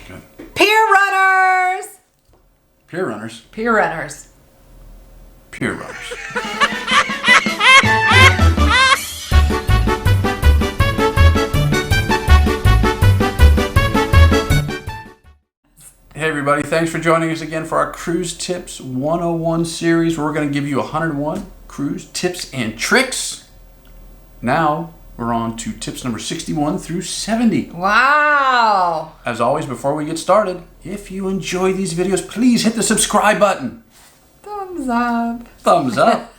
good. Peer runners. Peer runners. Peer runners. Peer runners. Hey everybody, thanks for joining us again for our Cruise Tips 101 series where we're going to give you 101 cruise tips and tricks. Now we're on to tips number 61 through 70. Wow. As always, before we get started, if you enjoy these videos, please hit the subscribe button. Thumbs up. Thumbs up.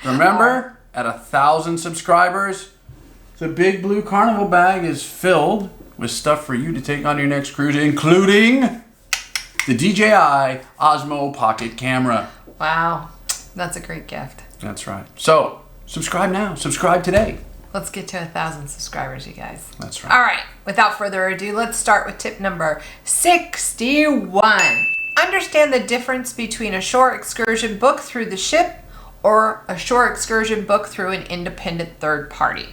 Remember, at 1,000 subscribers, the Big Blue Carnival bag is filled with stuff for you to take on your next cruise, including the DJI Osmo Pocket Camera. Wow. That's a great gift. That's right. So, subscribe now. Subscribe today. Let's get to 1,000 subscribers, you guys. That's right. All right. Without further ado, let's start with tip number 61. Understand the difference between a shore excursion booked through the ship or a shore excursion booked through an independent third party.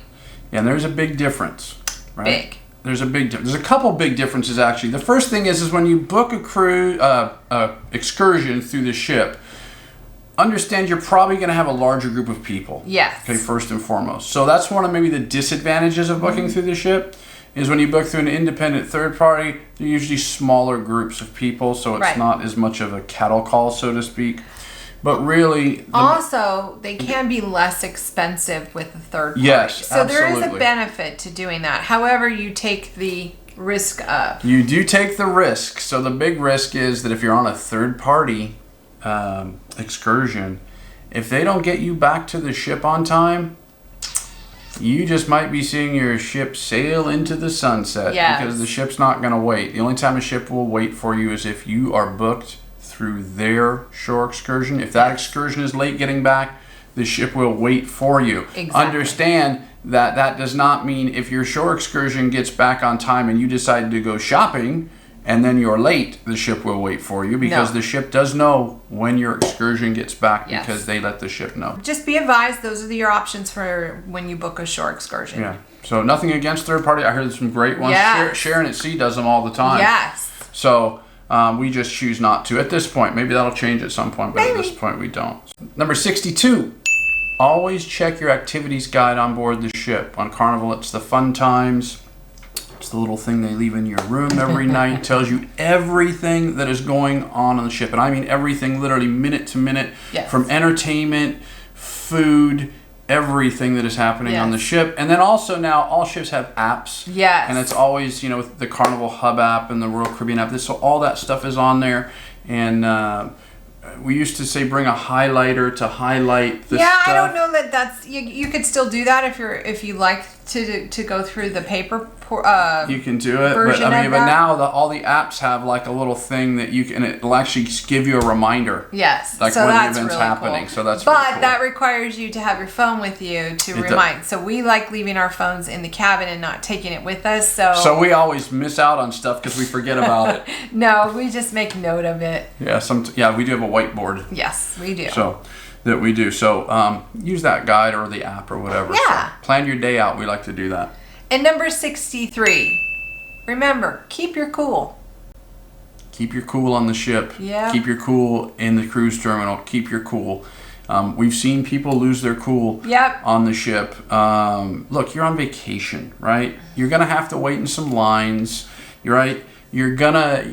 Yeah, and there's a big difference, right? Big. There's a couple big differences actually. The first thing is when you book a cruise excursion through the ship, understand you're probably going to have a larger group of people. Yes. Okay, first and foremost. So that's one of maybe the disadvantages of booking through the ship is when you book through an independent third party, they're usually smaller groups of people, so it's not as much of a cattle call, so to speak. But really... Also, they can be less expensive with a third party. Yes, so absolutely. there is a benefit to doing that. However, you take the risk of. You do take the risk. So the big risk is that if you're on a third party excursion, if they don't get you back to the ship on time, you just might be seeing your ship sail into the sunset. Yes. Because the ship's not going to wait. The only time a ship will wait for you is if you are booked through their shore excursion. If that excursion is late getting back, the ship will wait for you. Exactly. Understand that that does not mean if your shore excursion gets back on time and you decide to go shopping and then you're late, the ship will wait for you because the ship does know when your excursion gets back because they let the ship know. Just be advised, those are your options for when you book a shore excursion. Yeah. So nothing against third party. I heard there's some great ones. Yes. Sharon at Sea does them all the time. Yes. So we just choose not to at this point. Maybe that'll change at some point, but at this point we don't. Number 62. Always check your activities guide on board the ship. On Carnival, it's the fun times. It's the little thing they leave in your room every night. Tells you everything that is going on the ship. And I mean everything, literally minute to minute. Yes. From entertainment, food, everything that is happening on the ship. And then also now all ships have apps. Yes. And it's always, with the Carnival Hub app and the Royal Caribbean app. So all that stuff is on there. And we used to say bring a highlighter to highlight the stuff. I don't know that that's you could still do that if you like to go through the paper you can do it, but now all the apps have like a little thing that you can, it'll actually give you a reminder. Yes, like so when that's the event's really happening. Cool. So that's but really cool. That requires you to have your phone with you to remind. So we like leaving our phones in the cabin and not taking it with us. So we always miss out on stuff because we forget about it. No, we just make note of it. Yeah, we do have a whiteboard. Yes, we do. So use that guide or the app or whatever. Yeah. So plan your day out. We like to do that. And number 63. Remember, keep your cool. Keep your cool on the ship. Yeah. Keep your cool in the cruise terminal. Keep your cool. We've seen people lose their cool on the ship. Look, you're on vacation, right? You're going to have to wait in some lines, right? You're going to,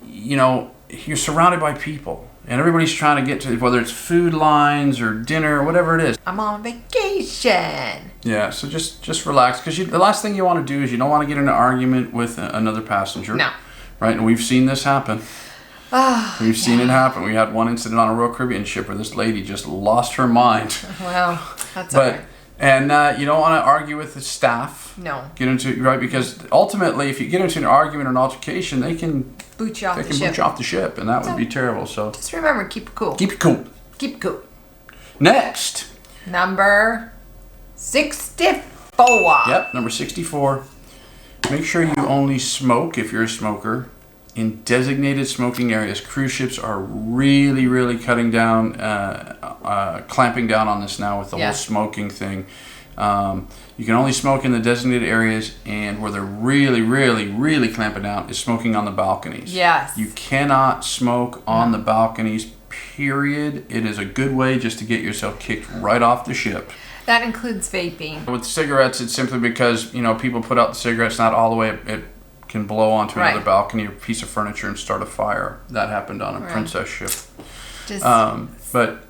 you're surrounded by people. And everybody's trying to get to, whether it's food lines or dinner or whatever it is. I'm on vacation. Yeah, so just relax. Because the last thing you want to do is you don't want to get in an argument with another passenger. No. Right? And we've seen this happen. We've seen it happen. We had one incident on a Royal Caribbean ship where this lady just lost her mind. Well, that's okay. And you don't want to argue with the staff. No. Get into right, because ultimately, if you get into an argument or an altercation, they can boot you off the ship, and that would be terrible. So just remember, keep it cool. Keep it cool. Keep it cool. Next. Number 64. Yep, number 64. Make sure you only smoke if you're a smoker in designated smoking areas. Cruise ships are really, really cutting down, clamping down on this now with the whole smoking thing. You can only smoke in the designated areas, and where they're really, really, really clamping down is smoking on the balconies. Yes. You cannot smoke on the balconies, period. It is a good way just to get yourself kicked right off the ship. That includes vaping. With cigarettes, it's simply because, people put out the cigarettes not all the way. It can blow onto another balcony or piece of furniture and start a fire. That happened on a Princess ship. But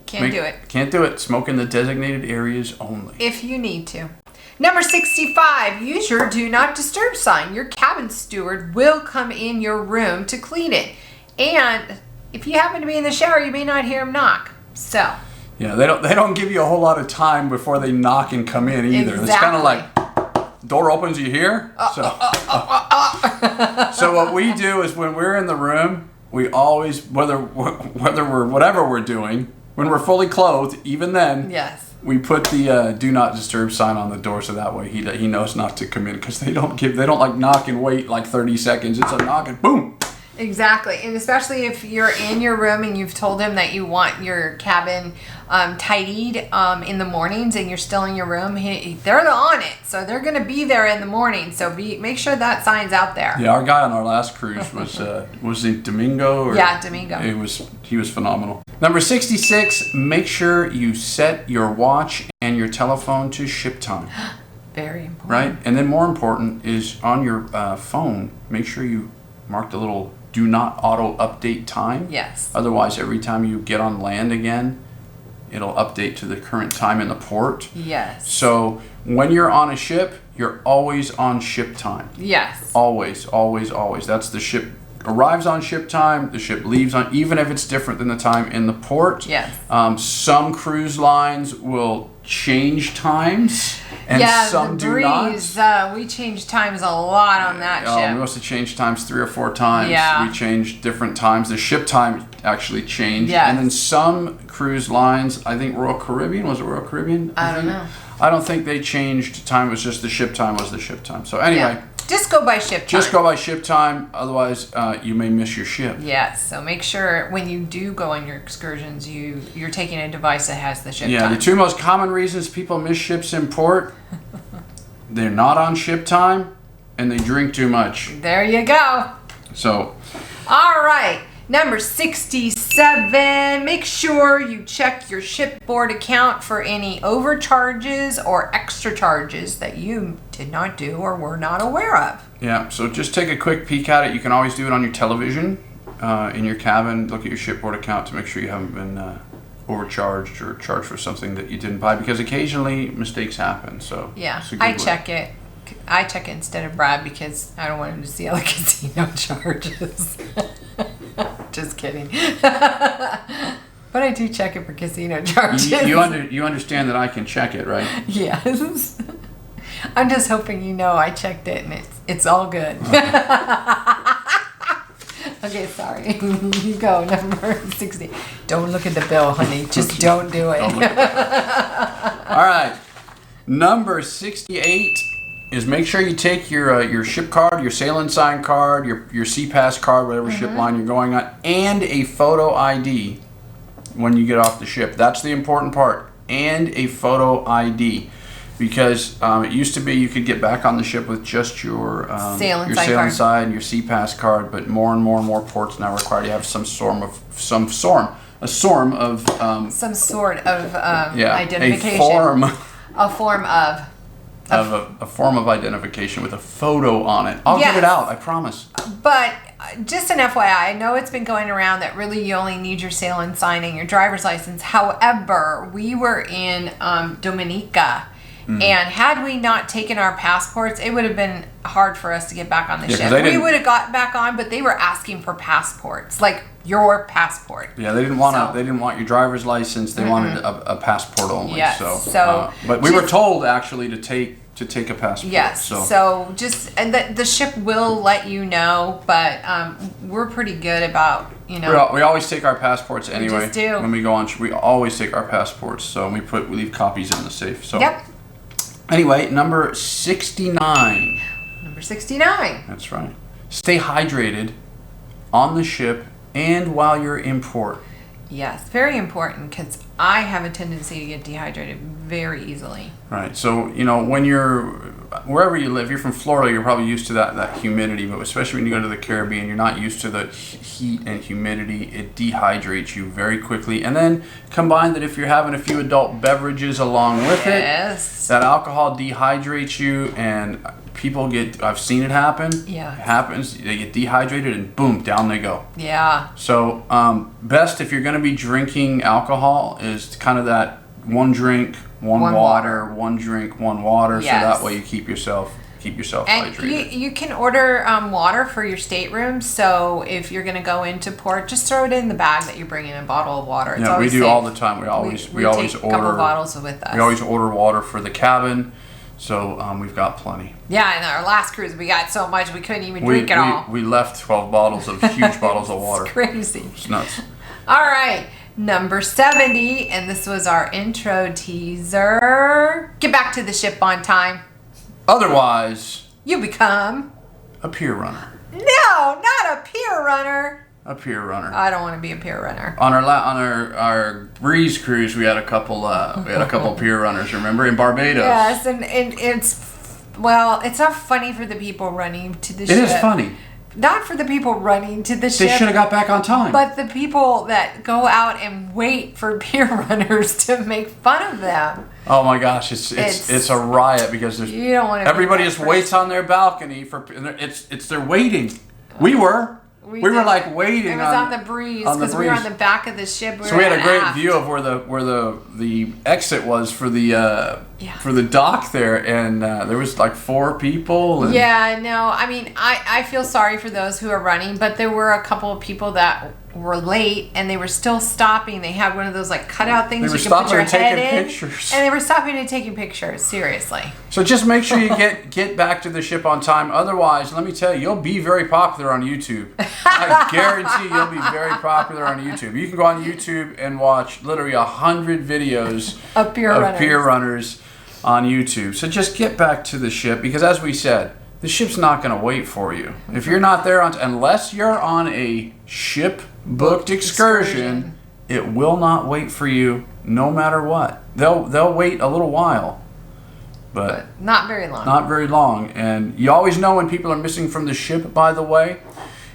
Can't do it. Smoke in the designated areas only. If you need to. Number 65, use your do not disturb sign. Your cabin steward will come in your room to clean it. And if you happen to be in the shower, you may not hear him knock. So. Yeah, they don't give you a whole lot of time before they knock and come in either. Exactly. It's kind of like, door opens, you hear? So what we do is when we're in the room, we always, whether we're whatever we're doing, when we're fully clothed, even then, yes, we put the do not disturb sign on the door, so that way he knows not to come in, because they don't like knock and wait like 30 seconds. It's a knock and boom. Exactly. And especially if you're in your room and you've told him that you want your cabin tidied in the mornings and you're still in your room, they're on it. So they're going to be there in the morning. So make sure that sign's out there. Yeah, our guy on our last cruise was it Domingo? Yeah, Domingo. He was phenomenal. Number 66, make sure you set your watch and your telephone to ship time. Very important. Right? And then more important is on your phone, make sure you mark the little do not auto update time. Yes. Otherwise, every time you get on land again, it'll update to the current time in the port. Yes. So when you're on a ship, you're always on ship time. Yes. Always, always, always. That's the ship arrives on ship time, the ship leaves on, even if it's different than the time in the port. Yes. Some cruise lines will change times, and some do not. We changed times a lot on that ship. We must have changed times 3 or 4 times. Yeah. We changed different times. The ship time actually changed. Yes. And then some cruise lines, I think Royal Caribbean, was it Royal Caribbean? I don't know. I don't think they changed time. It was just the ship time was the ship time. So anyway. Yeah. Just go by ship time. Just go by ship time. Otherwise, you may miss your ship. Yes. So make sure when you do go on your excursions, you're taking a device that has the ship time. Yeah, the 2 most common reasons people miss ships in port, they're not on ship time, and they drink too much. There you go. So. All right. Number 67, make sure you check your shipboard account for any overcharges or extra charges that you did not do or were not aware of. Yeah, so just take a quick peek at it. You can always do it on your television in your cabin. Look at your shipboard account to make sure you haven't been overcharged or charged for something that you didn't buy, because occasionally mistakes happen. So yeah, I check it. I check it instead of Brad because I don't want him to see all the casino charges. Just kidding. But I do check it for casino charges. You understand that I can check it, right? Yes. I'm just hoping you know I checked it and it's all good. Okay, sorry. You go, number 60. Don't look at the bill, honey. Just don't do it. Don't look at it. All right. Number 68 is make sure you take your ship card, your sailing sign card, your Sea Pass card, whatever ship line you're going on, and a photo ID when you get off the ship. That's the important part. And a photo ID. Because it used to be you could get back on the ship with just your sailing sign, your Sea Pass card, but more and more ports now require you to have some sort of identification. A form of identification with a photo on it. I'll get it out, I promise. But just an FYI, I know it's been going around that really you only need your sailing sign and your driver's license. However, we were in Dominica. Mm-hmm. And had we not taken our passports, it would have been hard for us to get back on the ship. We would have got back on, but they were asking for passports, like your passport. Yeah, they didn't want They didn't want your driver's license. They wanted a passport only. Yes. But we were told actually to take a passport. Yes. So just and the ship will let you know, but we're pretty good about We always take our passports anyway. We just do. When we go on, we always take our passports. So we leave copies in the safe. So. Yep. Anyway, number 69. Number 69. That's right. Stay hydrated on the ship and while you're in port. Yes, very important because I have a tendency to get dehydrated very easily. Right. So, when you're wherever you live, you're from Florida, you're probably used to that humidity, but especially when you go to the Caribbean, you're not used to the heat and humidity. It dehydrates you very quickly. And then combine that if you're having a few adult beverages along with it, that alcohol dehydrates you, and I've seen it happen. Yeah. It happens. They get dehydrated and boom, down they go. Yeah. So, best if you're going to be drinking alcohol is kind of that one drink, one water, one drink, one water. Yes. So that way you keep yourself hydrated. You can order water for your stateroom. So if you're going to go into port, just throw it in the bag that you're bringing, a bottle of water. Yeah, we do safe. All the time. We always take order a couple bottles with us. We always order water for the cabin. So we've got plenty. Yeah, and our last cruise we got so much we couldn't even drink it all. We left 12 bottles of huge bottles of water. It's crazy. It's nuts. All right, number 70, and this was our intro teaser. Get back to the ship on time. Otherwise, you become a pier runner. No, not a pier runner. A pier runner. I don't want to be a pier runner. On our breeze cruise, we had a couple pier runners. Remember, in Barbados. Yes, and it's not funny for the people running to the ship. It is funny. Not for the people running to the ship. They should have got back on time. But the people that go out and wait for pier runners to make fun of them. Oh my gosh, it's a riot because you don't want to. Everybody just waits on their balcony they're waiting. We were like waiting. It was on the breeze because we were on the back of the ship. So we had a great view of where the exit was for the dock there, and there was like 4 people. Yeah, no, I mean I feel sorry for those who are running, but there were a couple of people that were late and they were still stopping. They had one of those like cutout things you can put your head in, pictures. And they were stopping and taking pictures. Seriously. So just make sure you get back to the ship on time. Otherwise, let me tell you, you'll be very popular on YouTube. I guarantee you'll be very popular on YouTube. You can go on YouTube and watch literally 100 videos of pier runners on YouTube. So just get back to the ship because, as we said, the ship's not going to wait for you. If you're not there unless you're on a ship booked excursion, it will not wait for you no matter what. They'll wait a little while, but not very long. Not very long. And you always know when people are missing from the ship, by the way,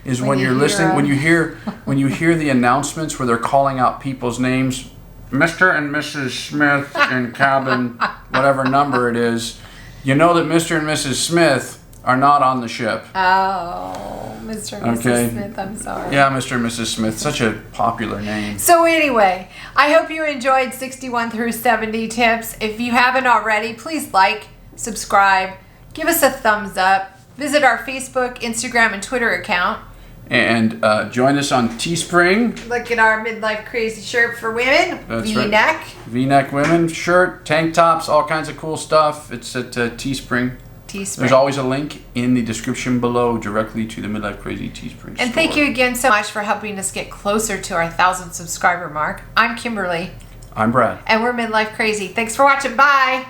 is when you're listening, when you hear the announcements where they're calling out people's names, Mr. and Mrs. Smith in cabin, whatever number it is, you know that Mr. and Mrs. Smith are not on the ship. Oh, Mr. and Mrs. Smith, I'm sorry. Yeah, Mr. and Mrs. Smith, such a popular name. So anyway, I hope you enjoyed 61 through 70 tips. If you haven't already, please like, subscribe, give us a thumbs up, visit our Facebook, Instagram, and Twitter account. And join us on Teespring. Look at our Midlife Crazy shirt for women. That's V-neck. Right. V-neck women shirt, tank tops, all kinds of cool stuff. It's at Teespring. There's always a link in the description below directly to the Midlife Crazy Teespring store. And thank you again so much for helping us get closer to our 1,000 subscriber mark. I'm Kimberly. I'm Brad. And we're Midlife Crazy. Thanks for watching. Bye.